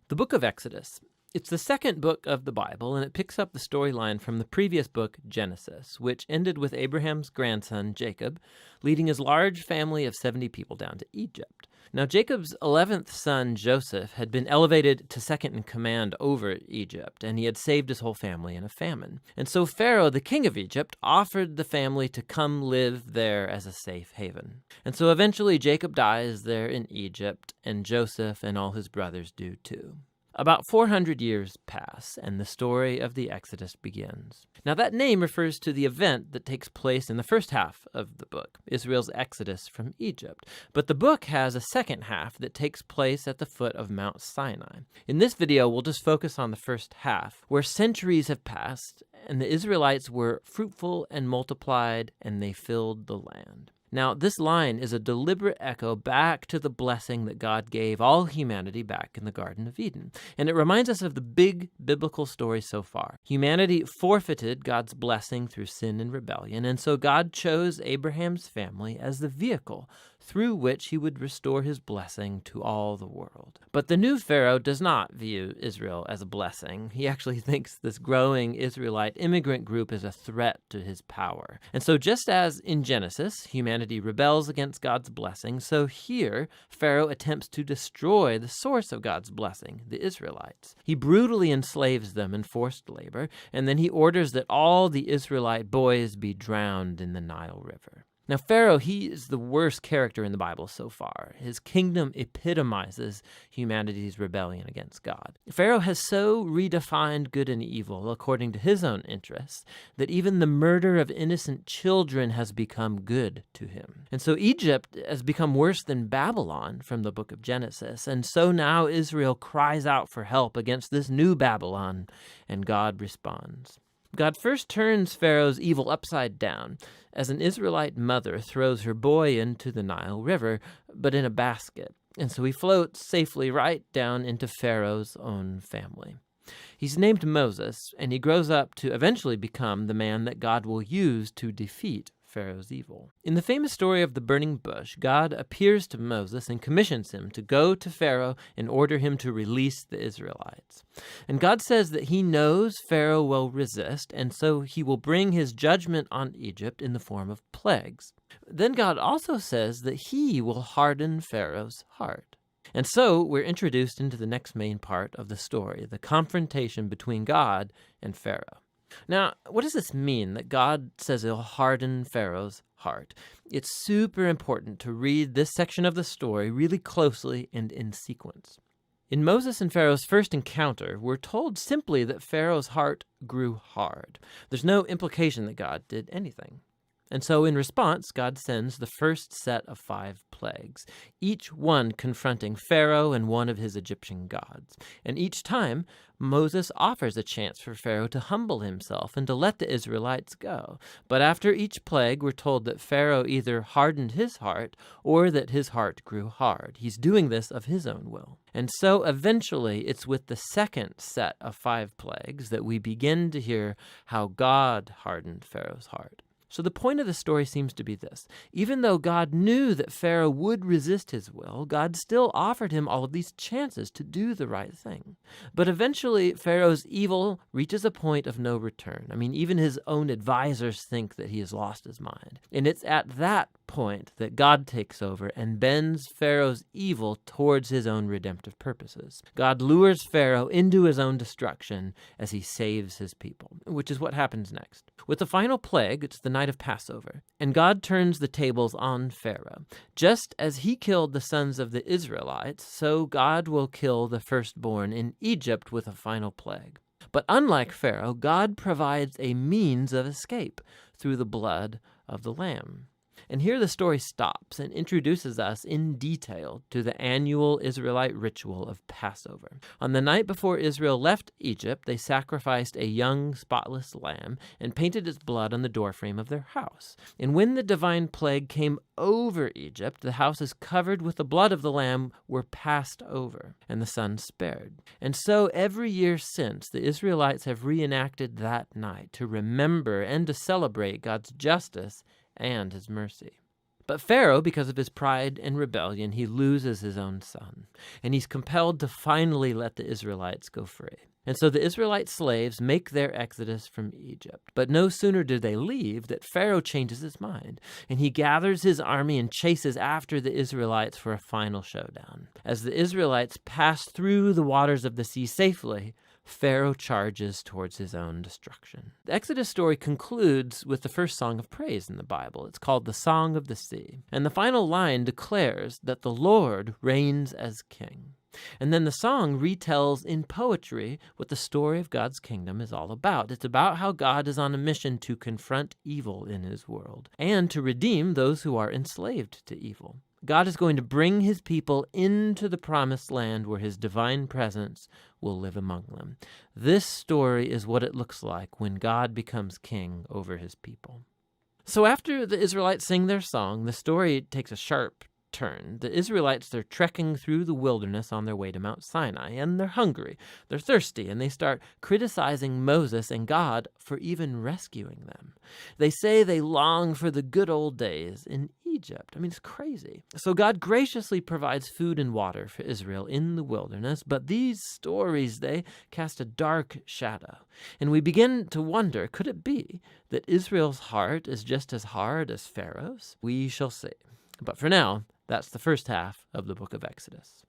The book of Exodus. It's the second book of the Bible, and it picks up the storyline from the previous book, Genesis, which ended with Abraham's grandson, Jacob, leading his large family of 70 people down to Egypt. Now, Jacob's 11th son, Joseph, had been elevated to second in command over Egypt, and he had saved his whole family in a famine. And so Pharaoh, the king of Egypt, offered the family to come live there as a safe haven. And so eventually Jacob dies there in Egypt, and Joseph and all his brothers do too. About 400 years pass, and the story of the Exodus begins. Now, that name refers to the event that takes place in the first half of the book, Israel's exodus from Egypt. But the book has a second half that takes place at the foot of Mount Sinai. In this video, we'll just focus on the first half, where centuries have passed, and the Israelites were fruitful and multiplied, and they filled the land. Now, this line is a deliberate echo back to the blessing that God gave all humanity back in the Garden of Eden. And it reminds us of the big biblical story so far. Humanity forfeited God's blessing through sin and rebellion, and so God chose Abraham's family as the vehicle through which he would restore his blessing to all the world. But the new Pharaoh does not view Israel as a blessing. He actually thinks this growing Israelite immigrant group is a threat to his power. And so just as in Genesis, humanity rebels against God's blessing, so here Pharaoh attempts to destroy the source of God's blessing, the Israelites. He brutally enslaves them in forced labor, and then he orders that all the Israelite boys be drowned in the Nile River. Now, Pharaoh, he is the worst character in the Bible so far. His kingdom epitomizes humanity's rebellion against God. Pharaoh has so redefined good and evil according to his own interests that even the murder of innocent children has become good to him. And so Egypt has become worse than Babylon from the book of Genesis. And so now Israel cries out for help against this new Babylon, and God responds. God first turns Pharaoh's evil upside down as an Israelite mother throws her boy into the Nile River, but in a basket. And so he floats safely right down into Pharaoh's own family. He's named Moses, and he grows up to eventually become the man that God will use to defeat Pharaoh's evil. In the famous story of the burning bush, God appears to Moses and commissions him to go to Pharaoh and order him to release the Israelites. And God says that he knows Pharaoh will resist, and so he will bring his judgment on Egypt in the form of plagues. Then God also says that he will harden Pharaoh's heart. And so we're introduced into the next main part of the story, the confrontation between God and Pharaoh. Now, what does this mean that God says he'll harden Pharaoh's heart? It's super important to read this section of the story really closely and in sequence. In Moses and Pharaoh's first encounter, we're told simply that Pharaoh's heart grew hard. There's no implication that God did anything. And so in response, God sends the first set of 5 plagues, each one confronting Pharaoh and one of his Egyptian gods. And each time, Moses offers a chance for Pharaoh to humble himself and to let the Israelites go. But after each plague, we're told that Pharaoh either hardened his heart or that his heart grew hard. He's doing this of his own will. And so eventually, it's with the second set of 5 plagues that we begin to hear how God hardened Pharaoh's heart. So the point of the story seems to be this. Even though God knew that Pharaoh would resist his will, God still offered him all of these chances to do the right thing. But eventually, Pharaoh's evil reaches a point of no return. I mean, even his own advisors think that he has lost his mind. And it's at that point that God takes over and bends Pharaoh's evil towards his own redemptive purposes. God lures Pharaoh into his own destruction as he saves his people, which is what happens next. With the final plague, it's the night of Passover, and God turns the tables on Pharaoh. Just as he killed the sons of the Israelites, so God will kill the firstborn in Egypt with a final plague. But unlike Pharaoh, God provides a means of escape through the blood of the Lamb. And here the story stops and introduces us in detail to the annual Israelite ritual of Passover. On the night before Israel left Egypt, they sacrificed a young, spotless lamb and painted its blood on the doorframe of their house. And when the divine plague came over Egypt, the houses covered with the blood of the lamb were passed over, and the son spared. And so every year since, the Israelites have reenacted that night to remember and to celebrate God's justice and his mercy. But Pharaoh, because of his pride and rebellion, he loses his own son, and he's compelled to finally let the Israelites go free. And so the Israelite slaves make their exodus from Egypt. But no sooner do they leave that Pharaoh changes his mind, and he gathers his army and chases after the Israelites for a final showdown. As the Israelites pass through the waters of the sea safely, Pharaoh charges towards his own destruction. The Exodus story concludes with the first song of praise in the Bible. It's called the Song of the Sea. And the final line declares that the Lord reigns as king. And then the song retells in poetry what the story of God's kingdom is all about. It's about how God is on a mission to confront evil in his world and to redeem those who are enslaved to evil. God is going to bring his people into the promised land where his divine presence will live among them. This story is what it looks like when God becomes king over his people. So after the Israelites sing their song, the story takes a sharp turn. The Israelites, they're trekking through the wilderness on their way to Mount Sinai, and they're hungry, they're thirsty, and they start criticizing Moses and God for even rescuing them. They say they long for the good old days in Egypt. I mean, it's crazy. So God graciously provides food and water for Israel in the wilderness, but these stories, they cast a dark shadow. And we begin to wonder, could it be that Israel's heart is just as hard as Pharaoh's? We shall see. But for now, that's the first half of the book of Exodus.